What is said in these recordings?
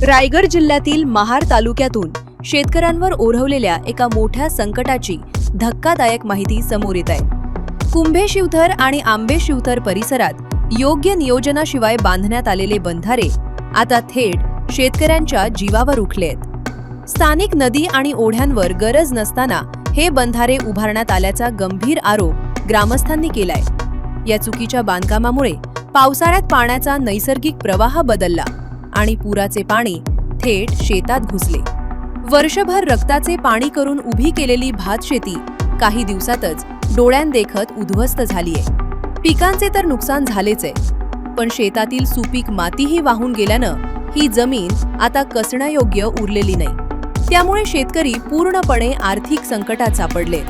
रायगड जिल्ह्यातील महाड तालुक्यातून शेतकऱ्यांवर ओढवलेल्या एका मोठ्या संकटाची धक्कादायक माहिती समोर येत आहे। कुंभे शिवथर आणि आंबे शिवथर परिसरात योग्य नियोजनाशिवाय बांधण्यात आलेले बंधारे आता थेट शेतकऱ्यांच्या जीवावर उठले आहेत। स्थानिक नदी आणि ओढ्यांवर गरज नसताना हे बंधारे उभारण्यात आल्याचा गंभीर आरोप ग्रामस्थांनी केलाय। या चुकीच्या बांधकामामुळे पावसाळ्यात पाण्याचा नैसर्गिक प्रवाह बदलला आणि पुराचे पाणी थेट शेतात घुसले। वर्षभर रक्ताचे पाणी करून उभी केलेली भात शेती काही दिवसातच डोळ्यांदेखत उद्ध्वस्त झालीये। पिकांचे तर नुकसान झालेच आहे, पण शेतातील सुपीक मातीही वाहून गेल्यानं ही जमीन आता कसण्यायोग्य उरलेली नाही। त्यामुळे शेतकरी पूर्णपणे आर्थिक संकटात सापडले।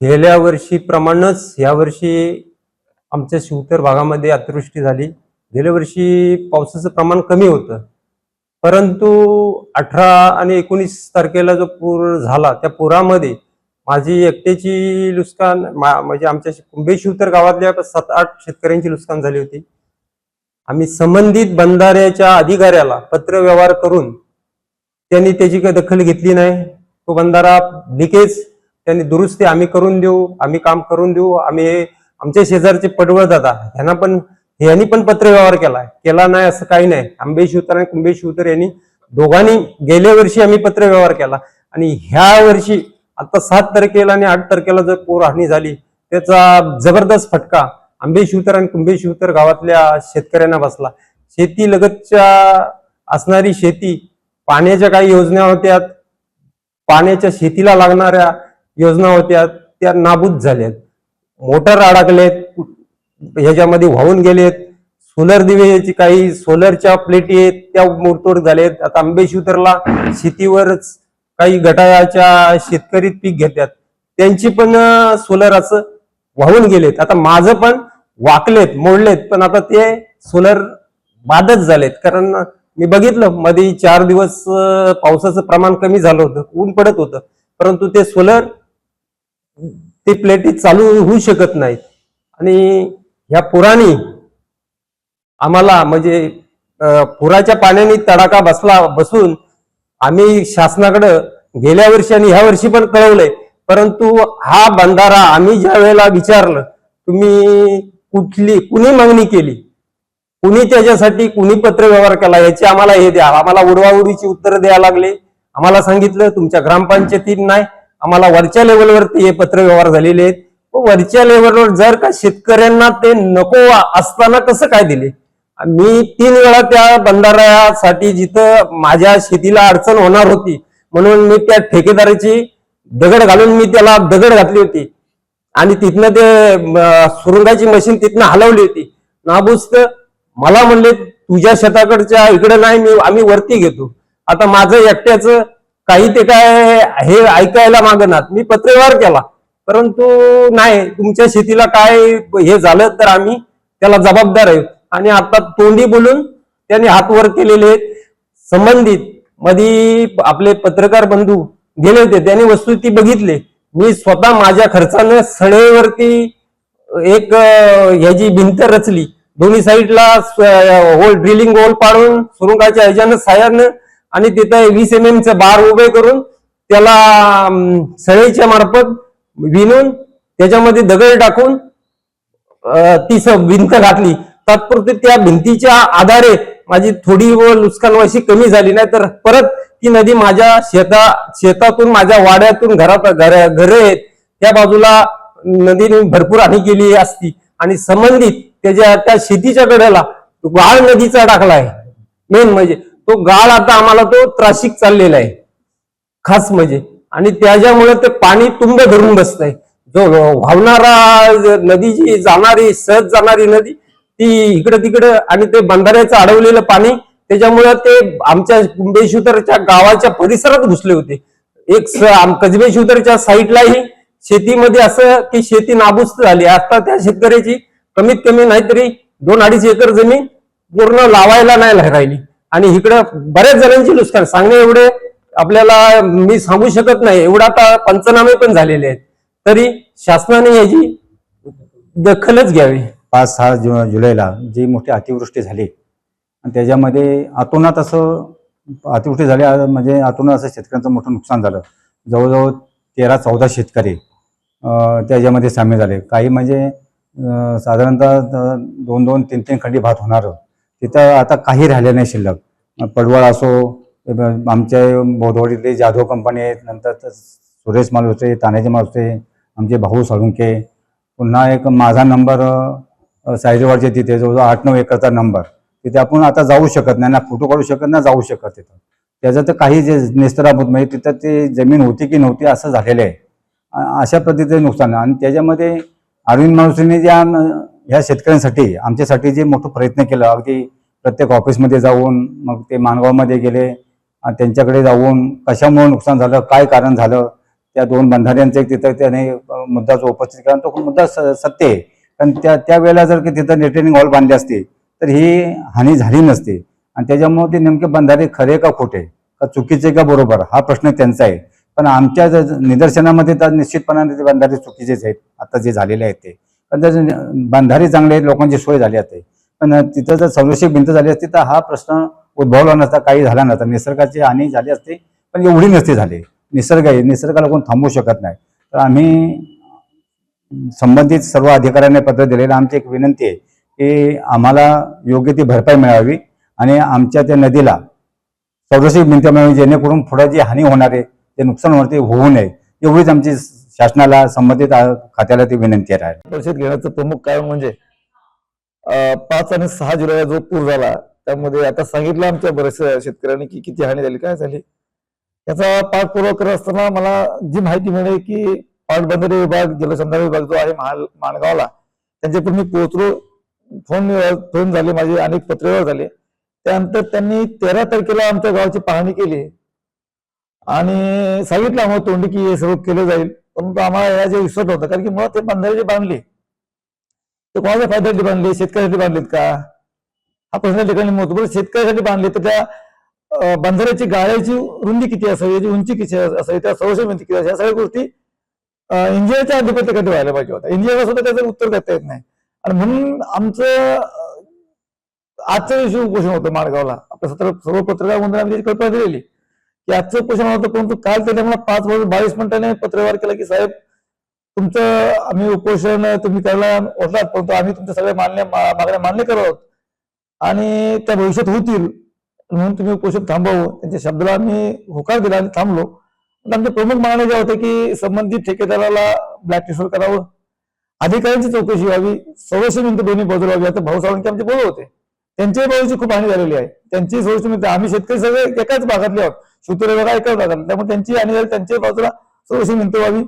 गेल्या वर्षीप्रमाणेच यावर्षी आमच्या शिवथर भागामध्ये अतिवृष्टी झाली। गेल्या वर्षी पावसाचं प्रमाण कमी होतं, परंतु 18 आणि 19 तारखेला जो पूर झाला त्या पुरामध्ये माझी एकट्याची नुकसान म्हणजे आमच्या कुंभे शिवथर गावातल्या 7-8 शेतकऱ्यांची नुकसान झाली होती। आम्ही संबंधित बंधाऱ्याच्या अधिकाऱ्याला पत्र व्यवहार करून त्यांनी त्याची काही दखल घेतली नाही। तो बंधारा लिकेज त्यांनी दुरुस्ती आम्ही करून देऊ, आम्ही काम करून देऊ, आम्ही आमच्या शेजारचे पडवळ दादा यांनी पण पत्र व्यवहार केला नाही असं काही नाही। आंबे शिवथर आणि कुंभे शिवथर यांनी दोघांनी गेल्या वर्षी आम्ही पत्र व्यवहार केला आणि ह्या वर्षी आता 7 तारखेला आणि 8 तारखेला जर पूरहानी झाली त्याचा जबरदस्त फटका आंबे शिवथर आणि कुंभे शिवथर गावातल्या शेतकऱ्यांना बसला। शेती लगतच्या असणारी शेती, पाण्याच्या काही योजना होत्या, पाण्याच्या शेतीला लागणाऱ्या योजना होत्या त्या नाबूद झाल्यात। मोटर अडकलेत, ह्याच्यामध्ये वाहून गेलेत। सोलर दिवेची काही सोलरच्या प्लेटी आहेत त्या मोडतोड झालेत। आता आंबे शिवथरला शेतीवरच काही गटाच्या शेतकरी पीक घेतात त्यांची पण सोलर असं वाहून गेलेत। आता माझं पण वाकलेत, मोडलेत, पण आता ते सोलर बादच झालेत। कारण मी बघितलं मध्ये 4 दिवस पावसाचं प्रमाण कमी झालं होतं, ऊन पडत होतं, परंतु ते सोलर ते प्लेटी चालू होऊ शकत नाहीत। आणि ह्या पुराने आम्हाला म्हणजे पुराच्या पाण्याने तडाखा बसून आम्ही शासनाकडे गेल्या वर्षी आणि ह्या वर्षी पण कळवलंय, परंतु हा बंधारा आम्ही ज्या वेळेला विचारलं तुम्ही कुणी मागणी केली, कुणी त्याच्यासाठी कुणी पत्र व्यवहार केला याची आम्हाला हे द्या, आम्हाला उडवाउडीची उत्तरं द्यायला लागले। आम्हाला सांगितलं तुमच्या ग्रामपंचायतीत नाही, आम्हाला वरच्या लेवलवरती हे पत्र व्यवहार झालेले आहेत। वरच्या लेवलवर जर का शेतकऱ्यांना ते नको असताना कसं काय दिले? मी 3 वेळा त्या बंधाऱ्यासाठी जिथं माझ्या शेतीला अडचण होणार होती म्हणून मी त्या ठेकेदाराची दगड घालून मी त्याला दगड घातली होती आणि तिथनं ते सुरुंगाची मशीन तिथनं हलवली होती। नाबुस्त मला म्हणले तुझ्या शेताकडच्या इकडे नाही, आम्ही वरती घेतो। आता माझं एकट्याचं काही ते काय हे ऐकायला मागणार। मी पत्रव्यवहार केला, परंतु नाही, तुमच्या शेतीला काय हे झालं तर आम्ही त्याला जबाबदार आहे। आणि आता तोंडी बोलून त्यांनी हात वर केलेले आहेत। संबंधित मध्ये आपले पत्रकार बंधू गेले होते, त्यांनी वस्तुस्थिती बघितली। मी स्वतः माझ्या खर्चानं सडेवरती एक ह्याची भिंत रचली, दोन्ही साईडला होल ड्रिलिंग होल पाडून सुरुंगाच्या ह्याच्यानं साह्यानं आणि तिथं 20 mm चे बार उभे करून त्याला सळईच्या मार्फत विणून त्याच्यामध्ये दगड टाकून ती भिंत घातली। तात्पुरती त्या भिंतीच्या आधारे माझी थोडी नुकसानवाशी कमी झाली, नाही तर परत ती नदी माझ्या शेतातून माझ्या वाड्यातून घर आहेत त्या बाजूला नदीने भरपूर हानी केली असती। आणि संबंधित त्या शेतीच्या कडेला गाळ नदीचा टाकला आहे। मेन म्हणजे तो गाळ आता आम्हाला तो त्रासिक चाललेला आहे खास म्हणजे, आणि त्याच्यामुळे ते पाणी तुंब धरून बसतंय। जो वाहणारा नदी जी जाणारी सहज जाणारी नदी ती इकडे तिकडे आणि ते बंधाऱ्याचं अडवलेलं पाणी त्याच्यामुळे ते आमच्या कुंभे शिवथरच्या गावाच्या परिसरात घुसले होते। एक कसबे शिवथरच्या साईडलाही शेतीमध्ये असं की शेती नाबूस्त झाली। आता त्या शेतकऱ्याची कमीत कमी नाहीतरी 2-2.5 एकर जमीन पूर्ण लावायला नाही राहिली आणि इकडे बऱ्याच जणांची नुकसान सांगणे एवढे आपल्याला मी सांगू शकत नाही। एवढा आता पंचनामे पण झालेले आहेत, तरी शासनाने याची दखलच घ्यावी। 5-6 जुलैला जी मोठी अतिवृष्टी झाली आणि त्याच्यामध्ये अतोनात असं अतिवृष्टी झाली, म्हणजे अतोनात असं शेतकऱ्यांचं मोठं नुकसान झालं. जवळजवळ 13-14 शेतकरी त्याच्यामध्ये सामील झाले. काही म्हणजे साधारणतः 2-2, 3-3 खंडी भात होणार तिथं आता काही राहिलं नाही शिल्लक. पडवळ असो, आमच्या बोधवाडीतले जाधव कंपनी आहेत, नंतर सुरेश मालुसरे, तानाजी मालुसरे, आमचे भाऊ साळुंके, पुन्हा एक माझा नंबर सायदेवाडचे तिथे जवळजवळ 8-9 एकरचा नंबर, तिथे आपण आता जाऊ शकत नाही ना, फोटो काढू शकत ना, जाऊ शकत तिथं. त्याचं तर काही जे नेस्तराभूत म्हणजे तिथं ते जमीन होती की नव्हती असं झालेलं आहे. अशा पद्धतीचे नुकसान. आणि त्याच्यामध्ये अरविंद मालुसरेने ज्या ह्या शेतकऱ्यांसाठी आमच्यासाठी जे मोठं प्रयत्न केला, अगदी प्रत्येक ऑफिसमध्ये जाऊन, मग ते माणगावमध्ये गेले, त्यांच्याकडे जाऊन कशामुळे नुकसान झालं, काय कारण झालं, त्या 2 बंधाऱ्यांचे तिथं त्याने मुद्दा जो उपस्थित केला तो मुद्दा सत्य आहे. कारण त्यावेळेला जर की तिथं रिटर्निंग हॉल बांधले असते तर ही हानी झाली नसती. आणि त्याच्यामुळे ते नेमके बंधारे खरे का खोटे, का चुकीचे का बरोबर, हा प्रश्न त्यांचा आहे. पण आमच्या निदर्शनामध्ये तर निश्चितपणाने ते बंधारे चुकीचेच आहेत आता जे झालेले आहेत ते. पण त्याचे बंधारे चांगले आहेत, लोकांची सोय झाली असते. पण तिथं जर संरक्षक भिंत झाली असती तर हा प्रश्न उद्भवला नसता, काही झाला नसता. निसर्गाची हानी झाली असते पण एवढी नसती झाली. निसर्ग आहे, निसर्गाला कोण थांबवू शकत नाही. तर आम्ही संबंधित सर्व अधिकाऱ्यांना पत्र दिलेलं. आमची एक विनंती आहे की आम्हाला योग्य ती भरपाई मिळावी आणि आमच्या त्या नदीला संरक्षक भिंत मिळावी, जेणेकरून पुढे जी हानी होणार आहे, ते नुकसान होणार ते होऊ नये, एवढीच आमची शासनाला संबंधित खात्याला ती विनंती आहे. परिषद घेण्याचं प्रमुख कारण म्हणजे 5 आणि 6 जुलैला जो पूर झाला त्यामध्ये आता सांगितलं आमच्या बऱ्याचशा शेतकऱ्यांनी की किती हानी झाली, काय झाली. याचा पाठपुरावा करत असताना मला जी माहिती मिळाली की पाटबंधारे विभाग, जलसंधारण विभाग जो आहे माणगावला, त्यांच्याकडून मी पोहोचलो. फोन झाले माझे, अनेक पत्रव्यवहार झाले. त्यानंतर त्यांनी 13 तारखेला आमच्या गावाची पाहणी केली आणि सांगितलं आम्हाला तोंडी की हे सर्व केलं जाईल. परंतु आम्हाला याचे विश्वास नव्हता, कारण की मुळात ते बंधारे जे बांधले ते कोणाच्या फायद्यासाठी बांधले, शेतकऱ्यासाठी बांधलेत का, हा प्रश्न ठिकाणी महत्त्व. शेतकऱ्यासाठी बांधले तर त्या बंधाऱ्याची गाळ्याची रुंदी किती असावी, याची उंची किती असावी, त्या संरक्षण भिंती किती असावी, या सगळ्या गोष्टी इंजिनियरच्या अधिपत्याकडे व्हायला पाहिजे होता. इंजिनियर सुद्धा त्याचं उत्तर देता येत नाही. आणि म्हणून आमचं आजच्या दिवशी उपोषण होतं माणगावला. आपल्या सर्व पत्रकार मंडळांनी त्याची कल्पना दिलेली की आजचं उपोषण होतं. परंतु काल त्याने मला 5:22 पत्रव्यवहार केला की साहेब तुमचं आम्ही उपोषण तुम्ही करायला होतात, परंतु आम्ही तुमच्या सगळ्या मागण्या मान्य करत आहोत आणि त्या भविष्यात होतील, म्हणून तुम्ही उपोषण थांबवावं. त्यांच्या शब्दाला आम्ही होकार दिला आणि थांबलो. आमच्या प्रमुख मागण्या ज्या होत्या की संबंधित ठेकेदाराला ब्लॅकलिस्टवर करावं, अधिकाऱ्यांची चौकशी व्हावी, संरक्षण भिंत दोन्ही बाजूला व्हावी. आता भाऊ साळुंके आमचे बोलत होते, त्यांच्याही बाजूची खूप हानी झालेली आहे. त्यांची संरक्षण भिंत, आम्ही शेतकरी सगळे एकाच भागातले आहोत, शिवतरे बघा एकाच भागात, त्यामुळे त्यांची हानी झाली, त्यांच्याही बाजूला संरक्षण भिंत व्हावी.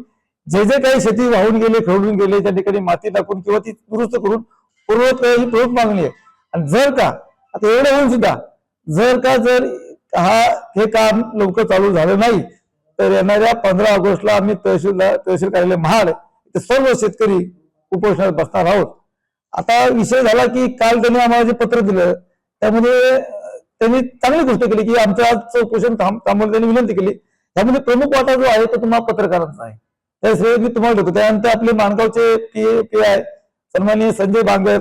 जे जे काही शेती वाहून गेले, खरडून गेले, त्या ठिकाणी माती टाकून किंवा ती दुरुस्त करून पूर्ववत ही प्रमुख मागणी आहे. आणि जर का आता एवढं होऊन सुद्धा जर हे काम लवकर चालू झालं नाही तर येणाऱ्या 15 ऑगस्टला आम्ही तहसील कार्यालय महाड इथे सर्व शेतकरी उपोषणात बसणार आहोत. आता विषय झाला की काल त्यांनी आम्हाला जे पत्र दिलं त्यामध्ये त्यांनी चांगली गोष्ट केली की आमचं आजचं उपोषण थांबवलं, त्यांनी विनंती केली. त्यामध्ये प्रमुख वाटा जो आहे तो तुम्हाला पत्रकारांचा आहे, त्या श्रेय मी तुम्हाला देतो. त्यानंतर आपले माणगावचे PI सन्माननीय संजय बांगर,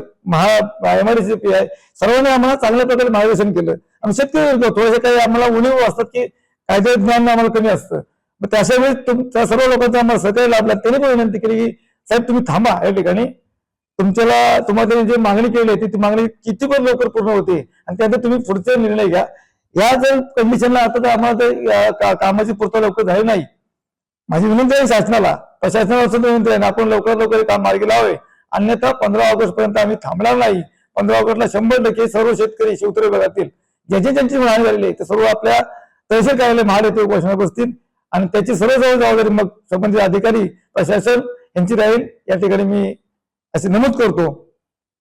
MIDC PI, सर्वांनी आम्हाला चांगल्या प्रकारे मार्गदर्शन केलं. आम्ही शेतकरी थोडेसे काही आम्हाला उणीव असतात की कायदे ज्ञान आम्हाला कमी असतं, मग त्याच्या वेळेस तुमच्या सर्व लोकांचा आम्हाला सहकार्य लाभला. त्यांनी पण विनंती केली की साहेब तुम्ही थांबा या ठिकाणी, तुम्हाला जे मागणी केली आहे ती मागणी किती पण लवकर पूर्ण होते आणि त्यानंतर तुम्ही पुढचे निर्णय घ्या. या जर कंडिशनला आता तर आम्हाला कामाची पूर्तता लवकर झाली नाही. माझी विनंती आहे शासनाला, प्रशासनाला सुद्धा विनंती आहे आपण लवकरात लवकर काम मार्गी लावावे, अन्यथा 15 ऑगस्ट पर्यंत आम्ही थांबणार नाही. 15 ऑगस्टला 100% सर्व शेतकरी शिवतरे विभागातील ज्याची ज्यांची हानी झालेली आहे ते सर्व आपल्या तहसील कार्यालय महाड येथे उपोषणाला बसतील आणि त्याची सर्व जबाबदारी मग संबंधित अधिकारी, प्रशासन यांची राहील. या ठिकाणी मी असे नमूद करतो.